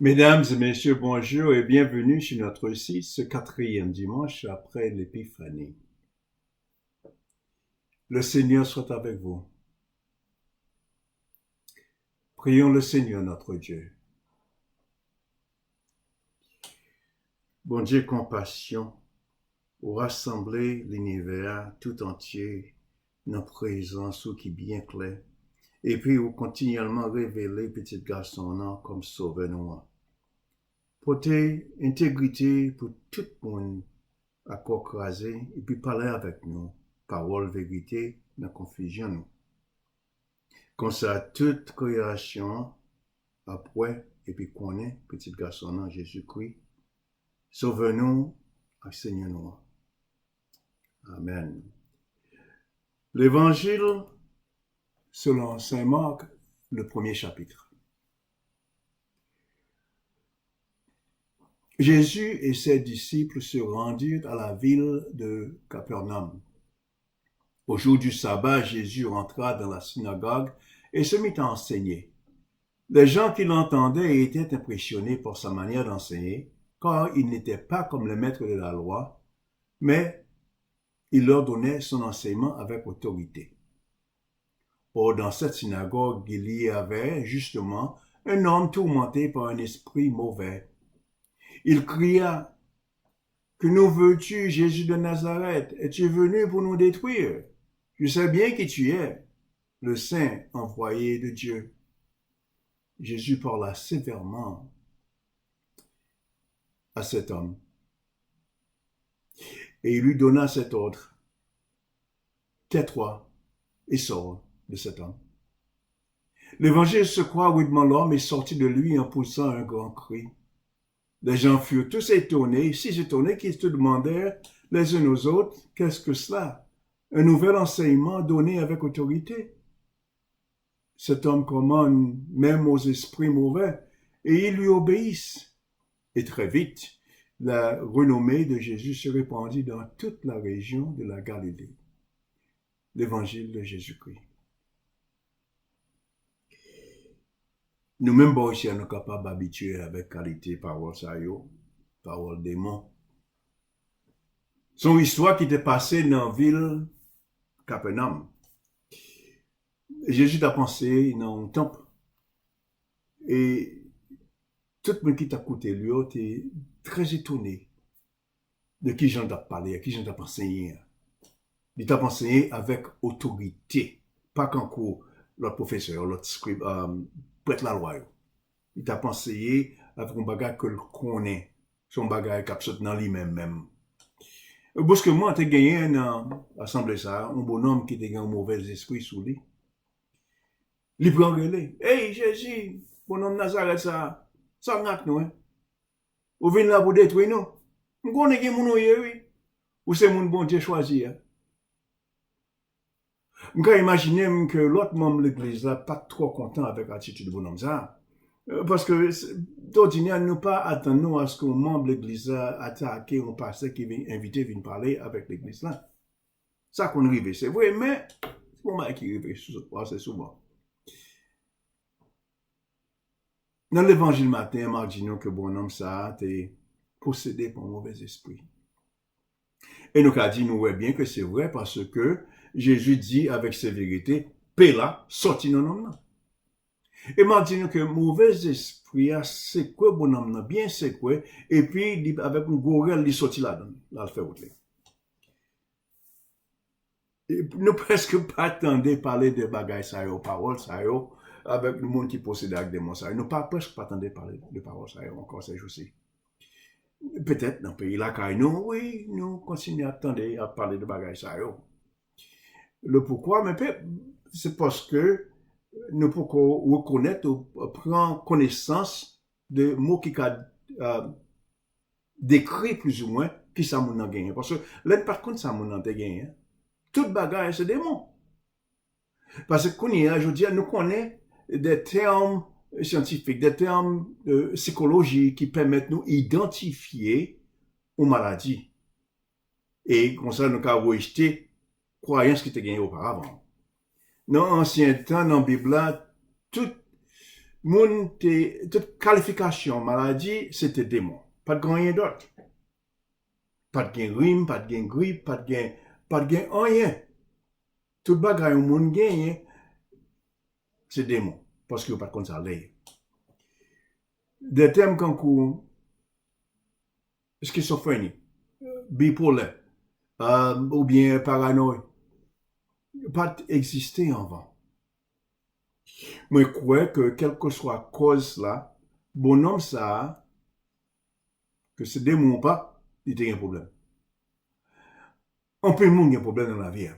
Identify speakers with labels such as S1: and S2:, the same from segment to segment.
S1: Mesdames et messieurs, bonjour et bienvenue sur notre site ce quatrième dimanche après l'Épiphanie. Le Seigneur soit avec vous. Prions le Seigneur notre Dieu. Bon Dieu, compassion, pour rassembler l'univers tout entier, nos présences qui bien clair, et puis vous continuellement révéler petit garçon comme sauveur nous. Porter intégrité pour tout le monde à crasé et puis parler avec nous, parole, vérité, dans confusion nous. Comme ça, toute création, après, et puis connaît, petit garçon en Jésus-Christ, sauve-nous, enseigne-nous. Amen. L'évangile, selon Saint Marc, le premier chapitre. Jésus et ses disciples se rendirent à la ville de Capernaum. Au jour du sabbat, Jésus rentra dans la synagogue et se mit à enseigner. Les gens qui l'entendaient étaient impressionnés par sa manière d'enseigner, car il n'était pas comme le maître de la loi, mais il leur donnait son enseignement avec autorité. Or, dans cette synagogue, il y avait justement un homme tourmenté par un esprit mauvais. Il cria, « Que nous veux-tu, Jésus de Nazareth? Es-tu venu pour nous détruire? Je sais bien qui tu es, le Saint envoyé de Dieu. » Jésus parla sévèrement à cet homme et il lui donna cet ordre. « Tais-toi et sors de cet homme. » L'évangile secoua rudement l'homme et sortit de lui en poussant un grand cri. Les gens furent tous étonnés, si étonnés qu'ils se demandèrent les uns aux autres, « Qu'est-ce que cela? Un nouvel enseignement donné avec autorité. » Cet homme commande même aux esprits mauvais et ils lui obéissent. Et très vite, la renommée de Jésus se répandit dans toute la région de la Galilée. L'évangile de Jésus-Christ. Nous-mêmes, nous sommes capables d'habituer avec qualité parole sayo, parole démon. Son histoire qui était passée dans la ville Capernaum. Jésus a pensé dans un temple. Et tout le monde qui t'a écouté lui était très étonné de qui j'en ai parlé, à qui j'en ai enseigné. Il t'a enseigné avec autorité, pas qu'en cours l'autre professeur, l'autre scribe, prêtre la loi. Il t'a enseigné avec un bagage que le connaît, son bagage qui dans lui-même. Parce que moi, j'ai gagné dans l'assemblée ça, un bonhomme qui a un mauvais esprit sous lui. Il prend relais. Hey, Jésus, bonhomme Nazareth, ça n'a nous, hein. Ou venez là pour détruire nous. Nous connaissons qui nous oui. Ou c'est mon bon Dieu choisi, hein. Je peux imaginer que l'autre membre de l'église n'est pas trop content avec l'attitude de bonhomme ça. Parce que d'ordinaire, nous pas attendons à ce qu'un membre de l'église attaque un pasteur qui vient inviter, vient parler avec l'église là. Ça qu'on arrive, c'est vrai, mais c'est pas mal qui arrive, c'est souvent. Dans l'évangile matin, Marc dit nous que bonhomme ça a été possédé par un mauvais esprit. Et nous a dit nous ouais bien que c'est vrai parce que Jésus dit avec sévérité, Péla, sorti non homme. Et Marc dit nous que mauvais esprit, c'est quoi bonhomme, bien c'est quoi, et puis avec un gorel, il sorti là-dedans, là, le fait autre. Nous presque pas attendons parler de bagailles ça yo, paroles ça yo, avec le monde qui possède avec des mots ça. Nous pas presque pas attendons parler de paroles ça yo encore ces jours-ci. Peut-être dans le pays là, nous, oui, nous continuons à attendre à parler de bagailles ça yo. Le pourquoi, mais c'est parce que nous pouvons reconnaître ou prendre connaissance de mots qui décrit plus ou moins qui ça moun a gagné. Parce que là, par contre, ça moun a gagné. Tout bagaille, c'est des mots. Parce que je dis, nous connaissons des termes scientifiques, des termes de psychologie qui permettent nous identifier aux maladies. Et comme ça, nous avons rejeté croyance qui était gagnée auparavant. Dans l'ancien temps, dans la Bible, tout toute qualification maladie, c'était démon. Pas de rien d'autre. Pas de rime, pas de grippe, pas de rien. Tout bagay au monde gagne, c'est démon. Parce que pas de ça l'est. Des thèmes comme schizophrénie, bipolaire, ou bien paranoïa, pas existé avant. Moi, je crois que quelle que soit la cause là, bonhomme ça, que c'est démon ou pas, il y a un problème. On peut le monde a un problème dans la vie.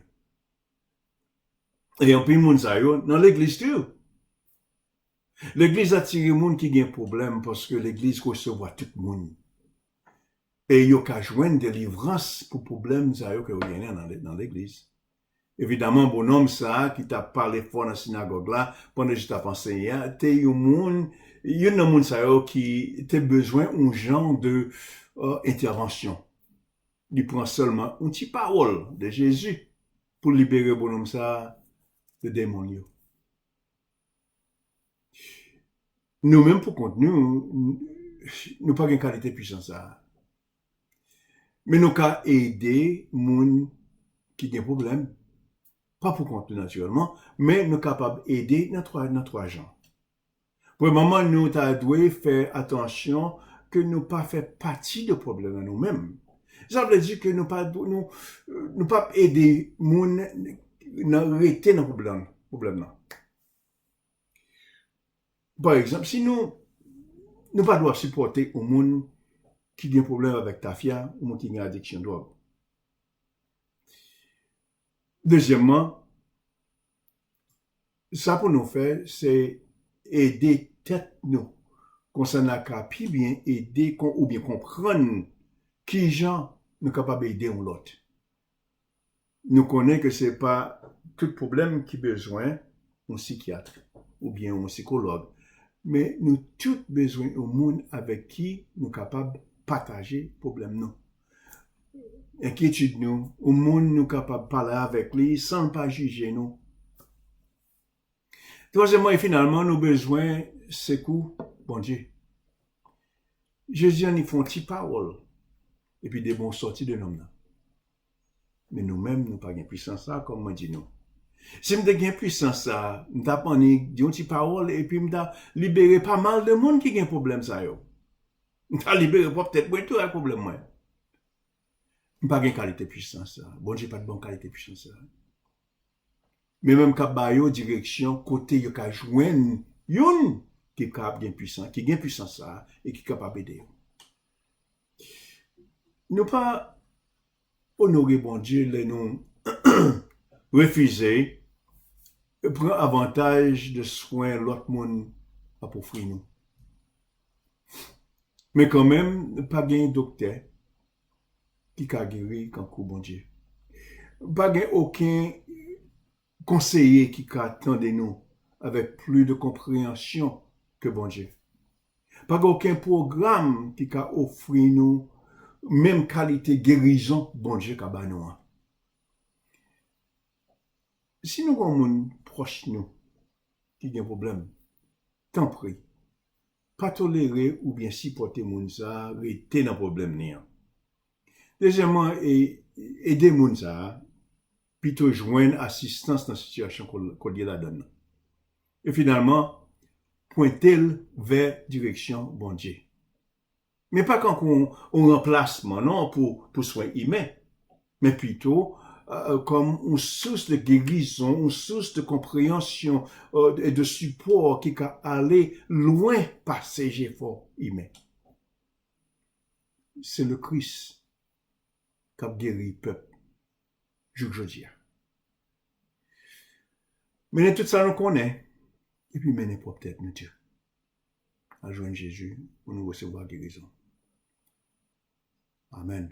S1: Et on peut le monde ça, dans l'église tout. L'église attire le monde qui a un problème parce que l'église reçoit tout le monde. Et il y a joindre délivrance pour problème ça que vous gagnez dans l'église. Évidemment, bonhomme ça, qui t'a parlé fort dans la synagogue là, pendant que je t'ai enseigné, t'es un monde, il y a un monde ça qui t'a besoin d'un genre de intervention. Il prend seulement une petite parole de Jésus pour libérer bonhomme ça de démons. Nous-mêmes, pour compte, nous pas une qualité puissance ça. Mais nous avons aider les gens qui ont des problèmes. Pas pour compte naturellement, mais nous sommes capables d'aider notre agent. Pour le moment, nous devons faire attention que nous ne pas faire partie de problème à nous-mêmes. Ça veut dire que nous ne pas aider les gens à arrêter nos problèmes. Par exemple, si nous ne pas doivent supporter les gens qui ont des problèmes avec ta fia ou qui ont une addiction de drogue. Deuxièmement, ça pour nous faire, c'est aider tête nous. Concernant la puis bien aider ou bien comprendre qui gens nous capables d'aider l'autre. Nous connaissons que c'est pas tout problème qui besoin d'un psychiatre ou bien un psychologue, mais nous tous besoin au monde avec qui nous capables partager problème nous. Inquiétude nous, au monde nous capable parler avec lui sans pas juger nous. Troisièmement et finalement, nous besoin c'est coup, bon Dieu. Jésus en y font une parole et puis des bons sorties de l'homme. Mais nous-mêmes, nous pas de puissance ça, comme moi dis nous. Si nous avons puissance ça, nous avons une petite parole et puis nous avons libéré pas mal de monde qui a un problème ça. Nous avons libéré peut-être pour tout un problème. Nous pas de qualité de puissance ça. Bon Dieu pas de bonne qualité de puissance ça. Mais même quand bayo direction côté yo ka joindre yon qui est capable bien puissant, qui gain puissance ça et qui est capable d'aider. Nous pas honorer bon Dieu les nous refuser prendre avantage de soin l'autre monde à pour nous. Mais quand même pas gain docteur qui ka guéri quand bon Dieu. Pas gain aucun conseiller qui attendait nous avec plus de compréhension que bon Dieu. Pas aucun programme qui a offert nous même qualité guérison bon Dieu qu'a ba nous. Si nous avons un proche nous qui a un problème, tant pis, pas tolérer ou bien supporter moun ça, rester dans problème néant. Deuxièmement, aider moun ça plutôt joindre assistance dans la situation qu'on la donne. Et finalement, pointer vers direction bon Dieu. Mais pas quand on remplacement, non, pour soins humains, mais plutôt comme une source de guérison, une source de compréhension et de support qui peut aller loin par ces efforts humains. C'est le Christ qui a guéri le peuple. Je dis. Mais tout ça, nous connaît. Et puis, mener pour peut-être nous Dieu. À joindre Jésus pour nous recevoir guérison. Amen.